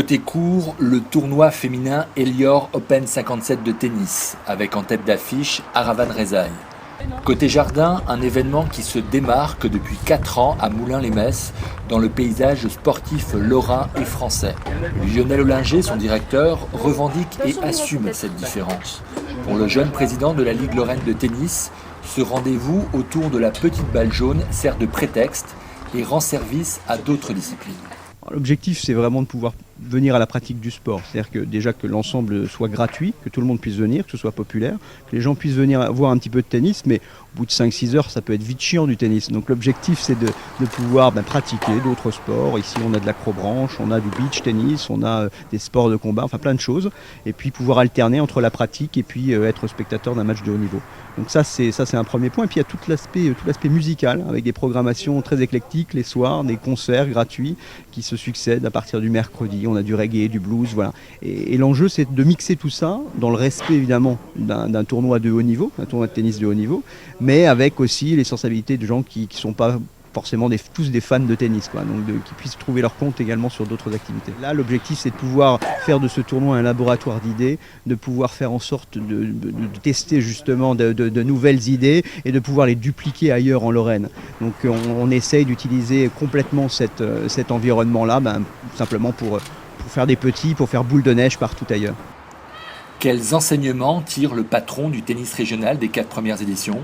Côté court, le tournoi féminin Elior Open 57 de tennis, avec en tête d'affiche Aravan Rezaï. Côté jardin, un événement qui se démarque depuis 4 ans à Moulins-les-Metz, dans le paysage sportif lorrain et français. Lionel Ollinger, son directeur, revendique et assume cette différence. Pour le jeune président de la Ligue lorraine de tennis, ce rendez-vous autour de la petite balle jaune sert de prétexte et rend service à d'autres disciplines. L'objectif, c'est vraiment de pouvoir venir à la pratique du sport. C'est-à-dire que déjà que l'ensemble soit gratuit, que tout le monde puisse venir, que ce soit populaire, que les gens puissent venir voir un petit peu de tennis, mais au bout de 5-6 heures, ça peut être vite chiant du tennis. Donc l'objectif, c'est de pouvoir pratiquer d'autres sports. Ici, on a de l'acrobranche, on a du beach tennis, on a des sports de combat, enfin plein de choses. Et puis pouvoir alterner entre la pratique et puis être spectateur d'un match de haut niveau. Donc ça, c'est un premier point. Et puis il y a tout l'aspect musical, avec des programmations très éclectiques les soirs, des concerts gratuits qui se succèdent à partir du mercredi. On a du reggae, du blues, voilà. Et l'enjeu, c'est de mixer tout ça dans le respect évidemment d'un tournoi de haut niveau, un tournoi de tennis de haut niveau, mais avec aussi les sensibilités de gens qui ne sont pas forcément tous des fans de tennis, quoi. Donc qui puissent trouver leur compte également sur d'autres activités. Là, l'objectif, c'est de pouvoir faire de ce tournoi un laboratoire d'idées, de pouvoir faire en sorte de tester justement de nouvelles idées et de pouvoir les dupliquer ailleurs en Lorraine. Donc on essaye d'utiliser complètement cet environnement-là, simplement pour faire des petits, pour faire boule de neige partout ailleurs. Quels enseignements tire le patron du tennis régional des 4 premières éditions ?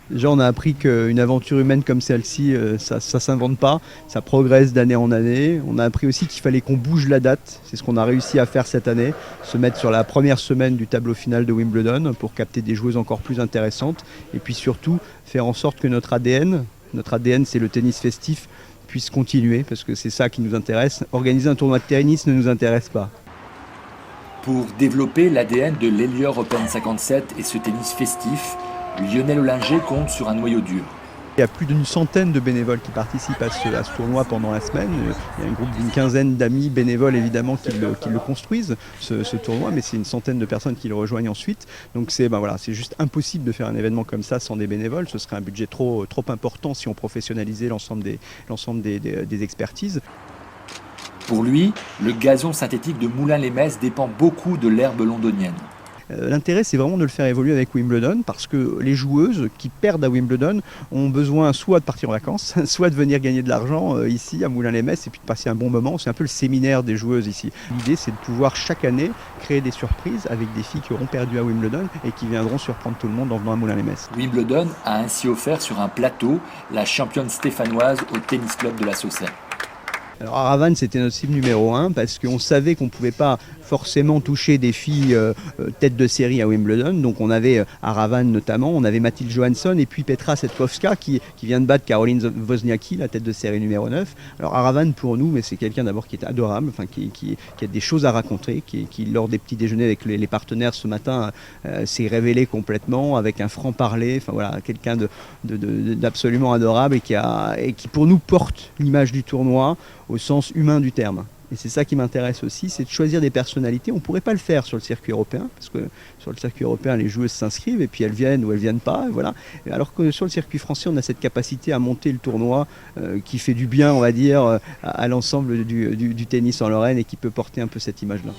Déjà, on a appris qu'une aventure humaine comme celle-ci, ça ne s'invente pas, ça progresse d'année en année. On a appris aussi qu'il fallait qu'on bouge la date, c'est ce qu'on a réussi à faire cette année, se mettre sur la première semaine du tableau final de Wimbledon pour capter des joueuses encore plus intéressantes et puis surtout faire en sorte que notre ADN c'est le tennis festif, puisse continuer parce que c'est ça qui nous intéresse. Organiser un tournoi de tennis ne nous intéresse pas. Pour développer l'ADN de l'Elior Open 57 et ce tennis festif, Lionel Ollinger compte sur un noyau dur. Il y a plus d'une centaine de bénévoles qui participent à ce tournoi pendant la semaine. Il y a un groupe d'une quinzaine d'amis bénévoles évidemment qui le construisent, ce tournoi, mais c'est une centaine de personnes qui le rejoignent ensuite. Donc c'est juste impossible de faire un événement comme ça sans des bénévoles. Ce serait un budget trop important si on professionnalisait l'ensemble des expertises. Pour lui, le gazon synthétique de Moulins-les-Metz dépend beaucoup de l'herbe londonienne. L'intérêt, c'est vraiment de le faire évoluer avec Wimbledon parce que les joueuses qui perdent à Wimbledon ont besoin soit de partir en vacances, soit de venir gagner de l'argent ici à Moulins-les-Metz et puis de passer un bon moment. C'est un peu le séminaire des joueuses ici. L'idée, c'est de pouvoir chaque année créer des surprises avec des filles qui auront perdu à Wimbledon et qui viendront surprendre tout le monde en venant à Moulins-les-Metz. Wimbledon a ainsi offert sur un plateau la championne stéphanoise au tennis club de la Saucelle. Alors Aravan, c'était notre cible numéro 1 parce qu'on savait qu'on ne pouvait pas forcément toucher des filles tête de série à Wimbledon. Donc on avait Aravan notamment, on avait Mathilde Johansson et puis Petra Setkowska qui vient de battre Caroline Wozniacki, la tête de série numéro 9. Alors Aravan pour nous, mais c'est quelqu'un d'abord qui est adorable, qui a des choses à raconter, qui lors des petits déjeuners avec les partenaires ce matin s'est révélé complètement avec un franc-parler. Enfin voilà, quelqu'un d'absolument adorable et qui pour nous porte l'image du tournoi au sens humain du terme. Et c'est ça qui m'intéresse aussi, c'est de choisir des personnalités. On ne pourrait pas le faire sur le circuit européen, parce que sur le circuit européen, les joueuses s'inscrivent et puis elles viennent ou elles ne viennent pas. Et voilà. Alors que sur le circuit français, on a cette capacité à monter le tournoi qui fait du bien, on va dire, à l'ensemble du tennis en Lorraine et qui peut porter un peu cette image-là.